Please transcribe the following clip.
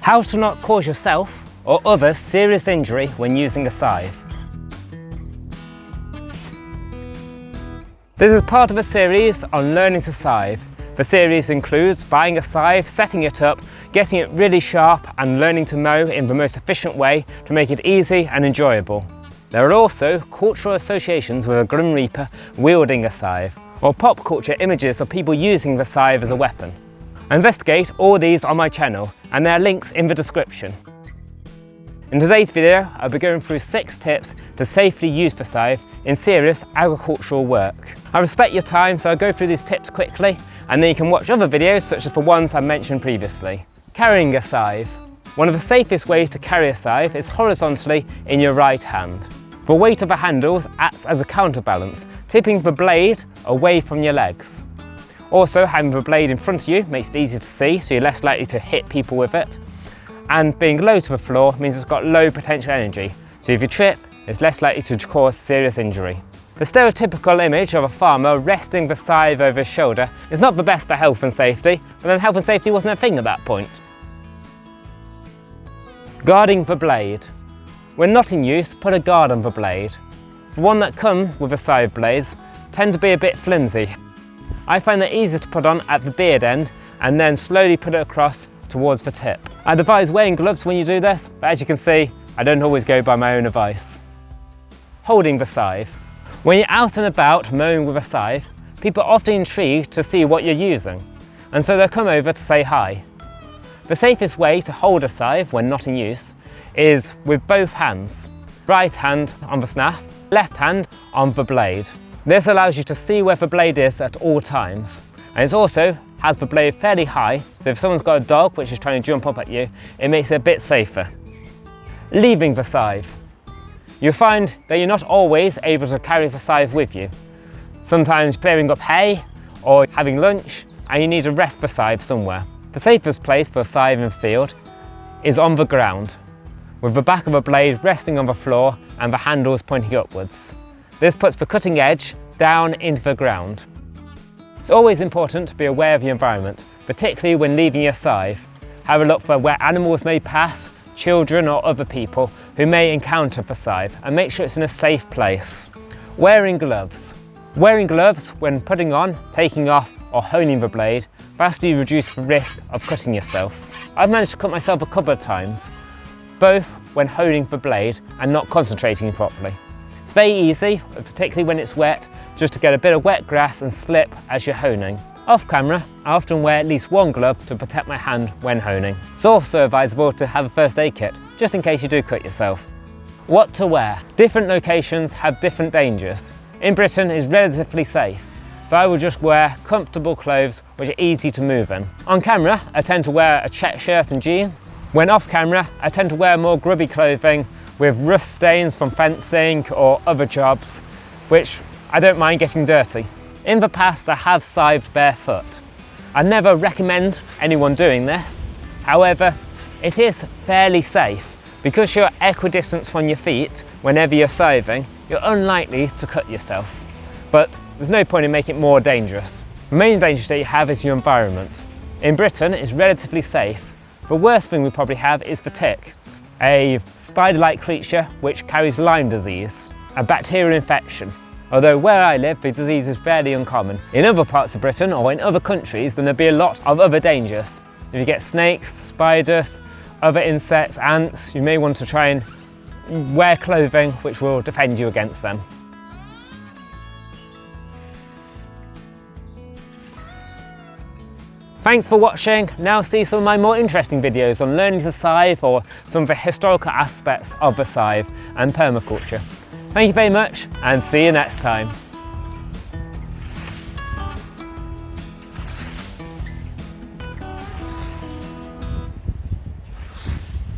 How to not cause yourself or others serious injury when using a scythe. This is part of a series on learning to scythe. The series includes buying a scythe, setting it up, getting it really sharp and learning to mow in the most efficient way to make it easy and enjoyable. There are also cultural associations with a Grim Reaper wielding a scythe, or pop culture images of people using the scythe as a weapon. I investigate all these on my channel and there are links in the description. In today's video, I'll be going through 6 tips to safely use the scythe in serious agricultural work. I respect your time, so I'll go through these tips quickly and then you can watch other videos such as the ones I mentioned previously. Carrying a scythe. One of the safest ways to carry a scythe is horizontally in your right hand. The weight of the handles acts as a counterbalance, tipping the blade away from your legs. Also, having the blade in front of you makes it easier to see, so you're less likely to hit people with it. And being low to the floor means it's got low potential energy, so if you trip, it's less likely to cause serious injury. The stereotypical image of a farmer resting the scythe over his shoulder is not the best for health and safety, but then health and safety wasn't a thing at that point. Guarding the blade. When not in use, put a guard on the blade. The one that comes with the scythe blades tend to be a bit flimsy. I find that easier to put on at the beard end and then slowly put it across towards the tip. I'd advise wearing gloves when you do this, but as you can see, I don't always go by my own advice. Holding the scythe. When you're out and about mowing with a scythe, people are often intrigued to see what you're using, and so they'll come over to say hi. The safest way to hold a scythe when not in use is with both hands. Right hand on the snaft, left hand on the blade. This allows you to see where the blade is at all times, and it also has the blade fairly high, so if someone's got a dog which is trying to jump up at you, it makes it a bit safer. Leaving the scythe. You'll find that you're not always able to carry the scythe with you. Sometimes clearing up hay or having lunch and you need to rest the scythe somewhere. The safest place for a scythe in the field is on the ground, with the back of the blade resting on the floor and the handles pointing upwards. This puts the cutting edge down into the ground. It's always important to be aware of the environment, particularly when leaving your scythe. Have a look for where animals may pass, children or other people who may encounter the scythe, and make sure it's in a safe place. Wearing gloves. Wearing gloves when putting on, taking off or honing the blade vastly reduces the risk of cutting yourself. I've managed to cut myself a couple of times, both when honing the blade and not concentrating properly. It's very easy, particularly when it's wet, just to get a bit of wet grass and slip as you're honing. Off camera, I often wear at least one glove to protect my hand when honing. It's also advisable to have a first aid kit, just in case you do cut yourself. What to wear? Different locations have different dangers. In Britain, it's relatively safe, so I will just wear comfortable clothes which are easy to move in. On camera, I tend to wear a check shirt and jeans. When off camera, I tend to wear more grubby clothing with rust stains from fencing or other jobs, which I don't mind getting dirty. In the past, I have scythed barefoot. I never recommend anyone doing this. However, it is fairly safe. Because you're equidistant from your feet whenever you're scything, you're unlikely to cut yourself. But there's no point in making it more dangerous. The main danger that you have is your environment. In Britain, it's relatively safe. The worst thing we probably have is the tick, a spider-like creature which carries Lyme disease, a bacterial infection. Although where I live, the disease is fairly uncommon. In other parts of Britain or in other countries, then there'd be a lot of other dangers. If you get snakes, spiders, other insects, ants, you may want to try and wear clothing which will defend you against them. Thanks for watching. Now see some of my more interesting videos on learning to scythe or some of the historical aspects of the scythe and permaculture. Thank you very much and see you next time.